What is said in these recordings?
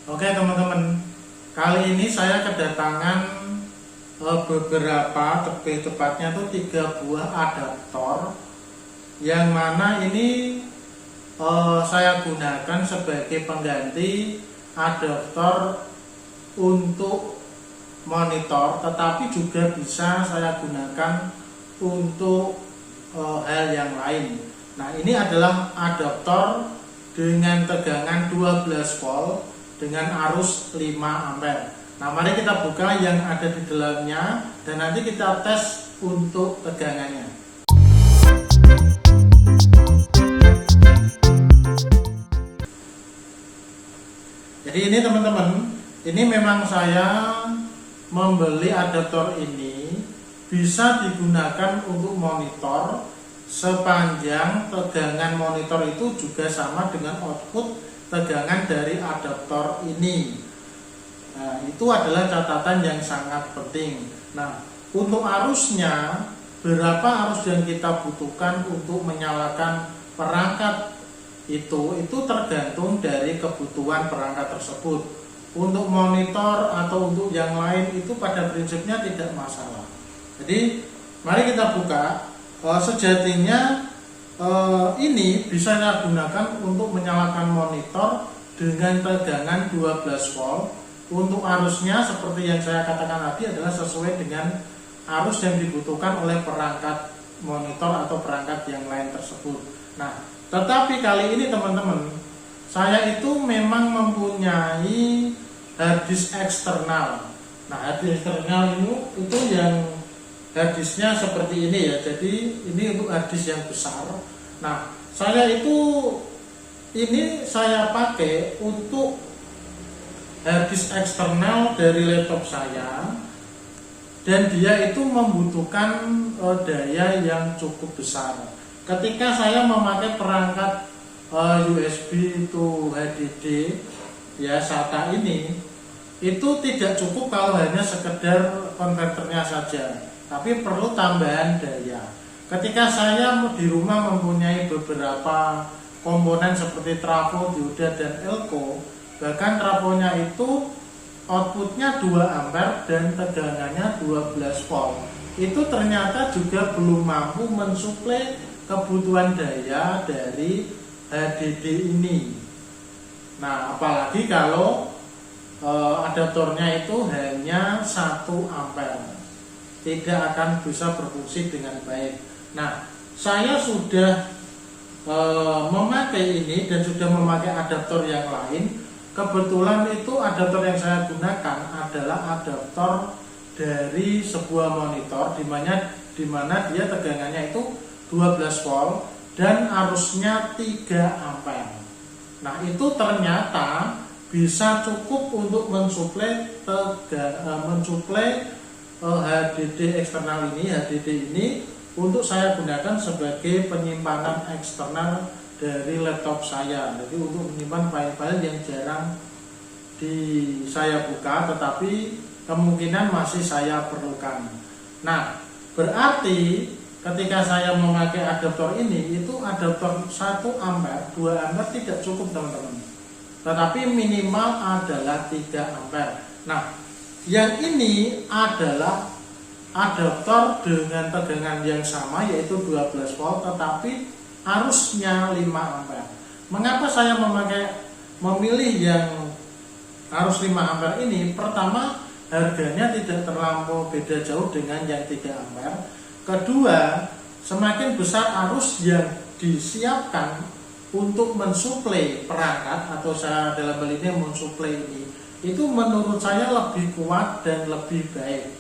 Oke teman-teman, kali ini saya kedatangan beberapa, lebih tepatnya tuh 3 buah adaptor yang mana ini saya gunakan sebagai pengganti adaptor untuk monitor, tetapi juga bisa saya gunakan untuk hal yang lain. Nah, ini adalah adaptor dengan tegangan 12 volt dengan arus 5 ampere. Nah, mari kita buka yang ada di dalamnya dan nanti kita tes untuk tegangannya. Jadi ini teman-teman, ini memang saya membeli adaptor ini bisa digunakan untuk monitor sepanjang tegangan monitor itu juga sama dengan output tegangan dari adaptor ini. Nah, itu adalah catatan yang sangat penting. Nah, untuk arusnya, berapa arus yang kita butuhkan untuk menyalakan perangkat itu tergantung dari kebutuhan perangkat tersebut. Untuk monitor atau untuk yang lain itu pada prinsipnya tidak masalah. Jadi, mari kita buka. Sejatinya ini bisa saya gunakan untuk menyalakan monitor dengan tegangan 12 volt. Untuk arusnya seperti yang saya katakan tadi adalah sesuai dengan arus yang dibutuhkan oleh perangkat monitor atau perangkat yang lain tersebut. Nah, tetapi kali ini teman-teman, saya itu memang mempunyai harddisk eksternal. Nah, harddisk eksternal itu yang harddisknya seperti ini ya. Jadi ini untuk harddisk yang besar. Nah, saya pakai untuk harddisk eksternal dari laptop saya, dan dia itu membutuhkan daya yang cukup besar. Ketika saya memakai perangkat USB to HDD ya SATA ini, itu tidak cukup kalau hanya sekedar konverternya saja, tapi perlu tambahan daya. Ketika saya di rumah mempunyai beberapa komponen seperti trafo, dioda, dan elko, bahkan trafonya itu outputnya 2 ampere dan tegangannya 12 volt, itu ternyata juga belum mampu mensuplai kebutuhan daya dari HDD ini. Nah, apalagi kalau adaptornya itu hanya 1 ampere, tidak akan bisa berfungsi dengan baik. Nah, saya sudah memakai ini dan sudah memakai adaptor yang lain. Kebetulan itu adaptor yang saya gunakan adalah adaptor dari sebuah monitor di mana dia tegangannya itu 12 volt dan arusnya 3 ampere. Nah, itu ternyata bisa cukup untuk mensuplai HDD eksternal ini, HDD ini untuk saya gunakan sebagai penyimpanan eksternal dari laptop saya. Jadi untuk menyimpan file-file yang jarang saya buka, tetapi kemungkinan masih saya perlukan. Nah, berarti ketika saya memakai adaptor ini, itu adaptor 1 ampere, 2 ampere tidak cukup teman-teman, tetapi minimal adalah 3 ampere. Nah, yang ini adalah adaptor dengan tegangan yang sama, yaitu 12 volt, tetapi arusnya 5 ampere. Mengapa saya memilih yang arus 5 ampere ini? Pertama, harganya tidak terlampau beda jauh dengan yang 3 ampere. Kedua, semakin besar arus yang disiapkan untuk mensuplai perangkat, atau saya dalam hal ini mensuplai ini, itu menurut saya lebih kuat dan lebih baik.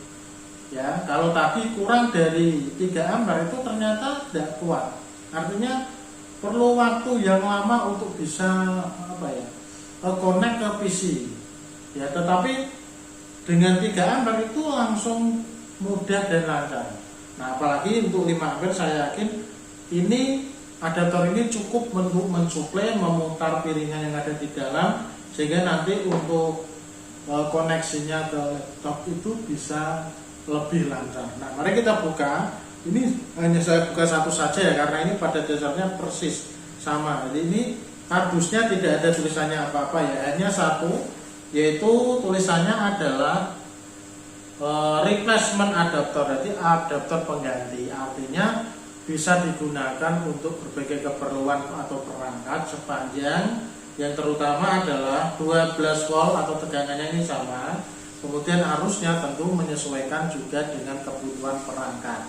Ya, kalau tadi kurang dari 3 ampere itu ternyata tidak kuat. Artinya perlu waktu yang lama untuk bisa connect ke PC. Ya, tetapi dengan 3 ampere itu langsung mudah dan lancar. Nah, apalagi untuk 5 ampere saya yakin ini adaptor ini cukup untuk mensuplai, memutar piringan yang ada di dalam, sehingga nanti untuk koneksinya ke laptop itu bisa lebih lancar. Nah, mari kita buka. Ini hanya saya buka satu saja ya, karena ini pada dasarnya persis sama. Jadi ini harddisknya tidak ada tulisannya apa-apa ya, hanya satu. yaitu tulisannya adalah replacement adapter, jadi adapter pengganti. Artinya bisa digunakan untuk berbagai keperluan atau perangkat sepanjang yang terutama adalah 12 volt atau tegangannya ini sama. Kemudian arusnya tentu menyesuaikan juga dengan kebutuhan perangkat.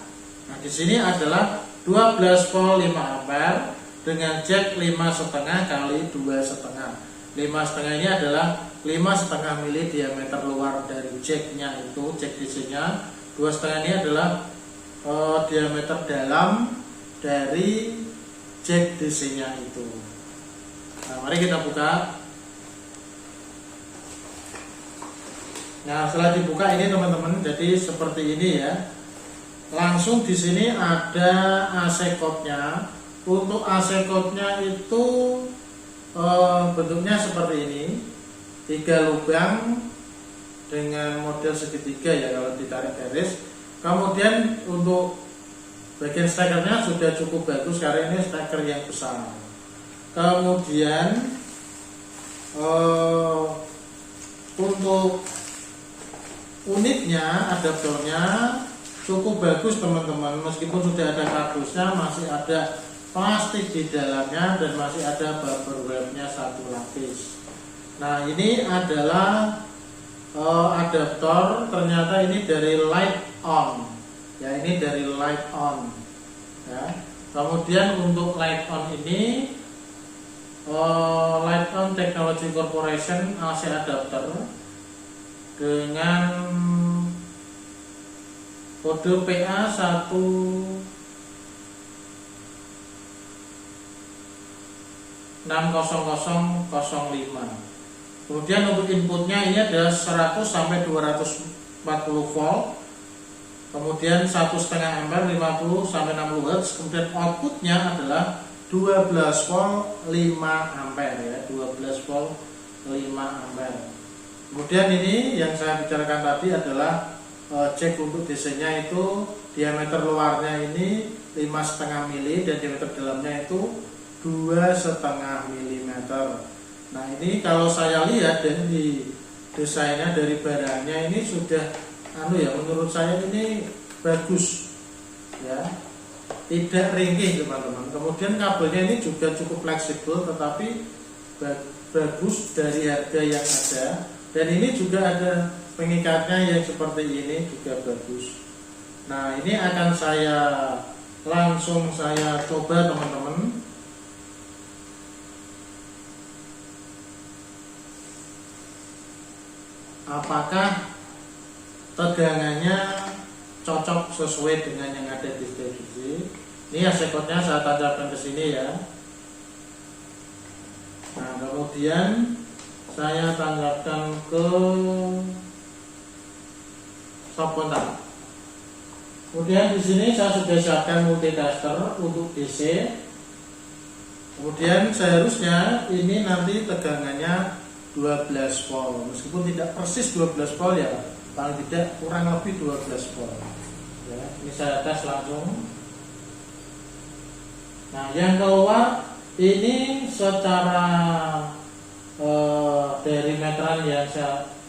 Nah, di sini adalah 12 volt 5 ampere dengan jack 5,5 kali 2,5. 5,5 ini adalah 5,5 mili diameter luar dari jacknya, itu jack DC-nya. 2,5 ini adalah diameter dalam dari jack DC-nya itu. Nah, mari kita buka. Nah, setelah dibuka ini teman-teman, jadi seperti ini ya. Langsung di sini ada AC cord-nya. Untuk AC cord-nya itu bentuknya seperti ini, 3 lubang dengan model segitiga ya kalau ditarik garis. Kemudian untuk bagian stekernya sudah cukup bagus karena ini steker yang besar. Kemudian untuk unitnya, adaptornya cukup bagus teman-teman. Meskipun sudah ada kardusnya, masih ada plastik di dalamnya dan masih ada bubble wrapnya 1 lapis. Nah, ini adalah adaptor. Ternyata ini dari light on. Ya, ini dari light on. Ya. Kemudian untuk light on ini Light On Technology Corporation AC adapter dengan kode PA 160005. Kemudian untuk inputnya ini ada 100 sampai 240 volt. Kemudian 1,5 ampere 50 sampai 60 Hz. Kemudian outputnya adalah 12 volt 5 ampere ya, 12 volt 5 ampere. Kemudian ini yang saya bicarakan tadi adalah jack untuk DC-nya itu diameter luarnya ini 5,5 mili dan diameter dalamnya itu 2,5 mm. Nah, ini kalau saya lihat dari desainnya, dari barangnya ini sudah menurut saya ini bagus ya, tidak ringkih teman-teman. Kemudian kabelnya ini juga cukup fleksibel tetapi bagus dari harga yang ada, dan ini juga ada pengikatnya yang seperti ini juga bagus. Nah, ini akan saya langsung coba teman-teman. Apakah tegangannya cocok sesuai dengan yang ada di televisi. Ini AC cord-nya saya tancapkan ke sini ya. Nah, kemudian saya tancapkan ke stop kontak. Kemudian di sini saya sudah siapkan multitester untuk DC. Kemudian seharusnya ini nanti tegangannya 12 volt. Meskipun tidak persis 12 volt ya, paling tidak kurang lebih 12 volt. Ya, ini saya tes langsung. Nah, yang keluar ini secara dari meteran yang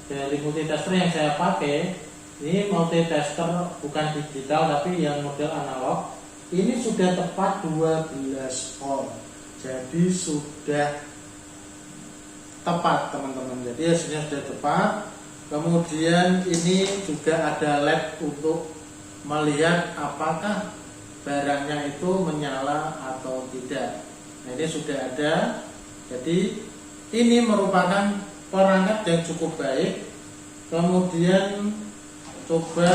dari multitester yang saya pakai, ini multitester bukan digital tapi yang model analog. Ini sudah tepat 12 volt. Jadi sudah tepat teman-teman. Jadi hasilnya sudah tepat. Kemudian ini juga ada LED untuk melihat apakah barangnya itu menyala atau tidak. Nah, ini sudah ada. Jadi ini merupakan perangkat yang cukup baik. Kemudian coba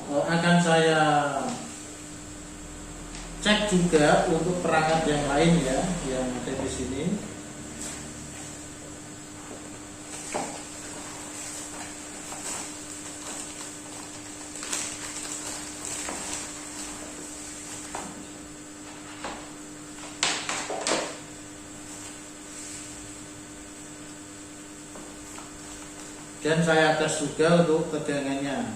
akan saya cek juga untuk perangkat yang lain ya, yang ada di sini. Dan saya tes juga untuk tegangannya.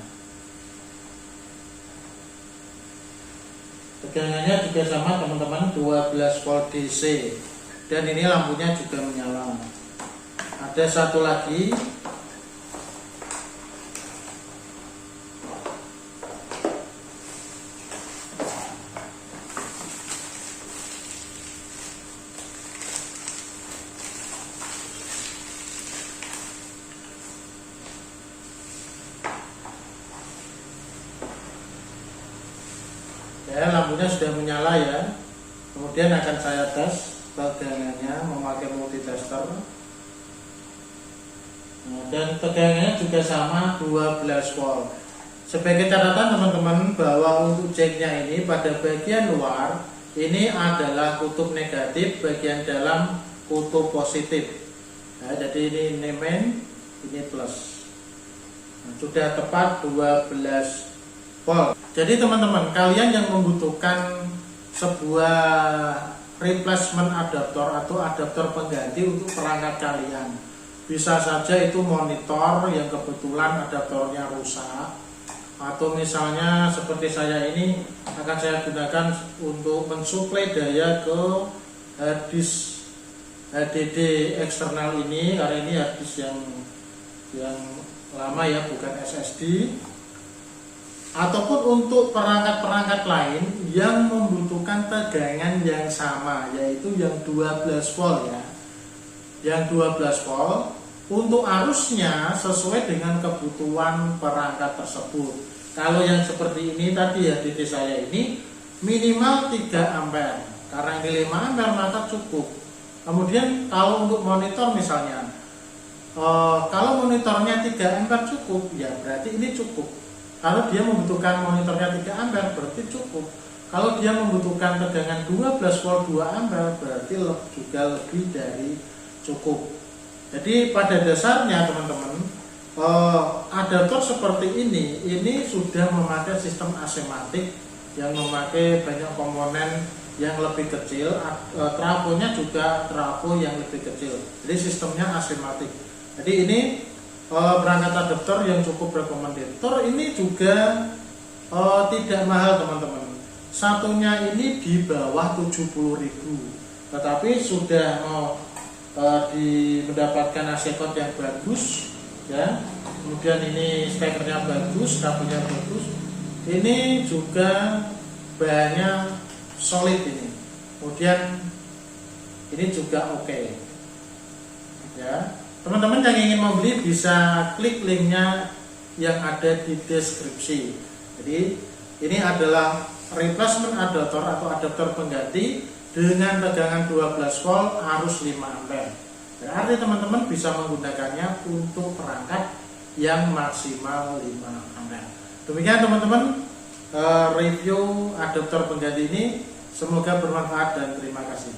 Tegangannya juga sama teman-teman, 12 volt DC. Dan ini lampunya juga menyala. Ada satu lagi, ya, lampunya sudah menyala ya. Kemudian akan saya tes tegangannya memakai multitester. Nah, dan tegangannya juga sama 12 volt. Sebagai catatan teman-teman, bahwa untuk jacknya ini pada bagian luar ini adalah kutub negatif, bagian dalam kutub positif. Nah, jadi ini main, ini plus. Nah, sudah tepat 12 volt. Jadi teman-teman, kalian yang membutuhkan sebuah replacement adaptor atau adaptor pengganti untuk perangkat kalian, bisa saja itu monitor yang kebetulan adaptornya rusak, atau misalnya seperti saya ini akan saya gunakan untuk mensuplai daya ke disk HDD eksternal ini, karena ini disk yang lama ya, bukan SSD. Ataupun untuk perangkat-perangkat lain yang membutuhkan tegangan yang sama, yaitu yang 12 volt ya. Yang 12 volt untuk arusnya sesuai dengan kebutuhan perangkat tersebut. Kalau yang seperti ini tadi ya, DD saya ini minimal 3 ampere. Karena ini 5 ampere maka cukup. Kemudian kalau untuk monitor misalnya, kalau monitornya 3 ampere cukup, ya berarti ini cukup. Kalau dia membutuhkan monitornya 3 ampere berarti cukup. Kalau dia membutuhkan tegangan 12 volt 2 ampere berarti juga lebih dari cukup. Jadi pada dasarnya teman-teman, adaptor seperti ini sudah memakai sistem asematik yang memakai banyak komponen yang lebih kecil. Trafonya juga trafo yang lebih kecil. Jadi sistemnya asematik. Jadi ini perangkat adaptor yang cukup rekomendator. Ini juga tidak mahal teman-teman. Satunya ini di bawah 70.000, tetapi sudah mau mendapatkan AC code yang bagus ya. Kemudian ini speakernya bagus, kabelnya bagus. Ini juga bahannya solid ini. Kemudian ini juga oke ya. Teman-teman yang ingin membeli bisa klik linknya yang ada di deskripsi. Jadi ini adalah replacement adaptor atau adaptor pengganti dengan tegangan 12 volt arus 5 ampere. Berarti teman-teman bisa menggunakannya untuk perangkat yang maksimal 5 ampere. Demikian teman-teman review adaptor pengganti ini. Semoga bermanfaat dan terima kasih.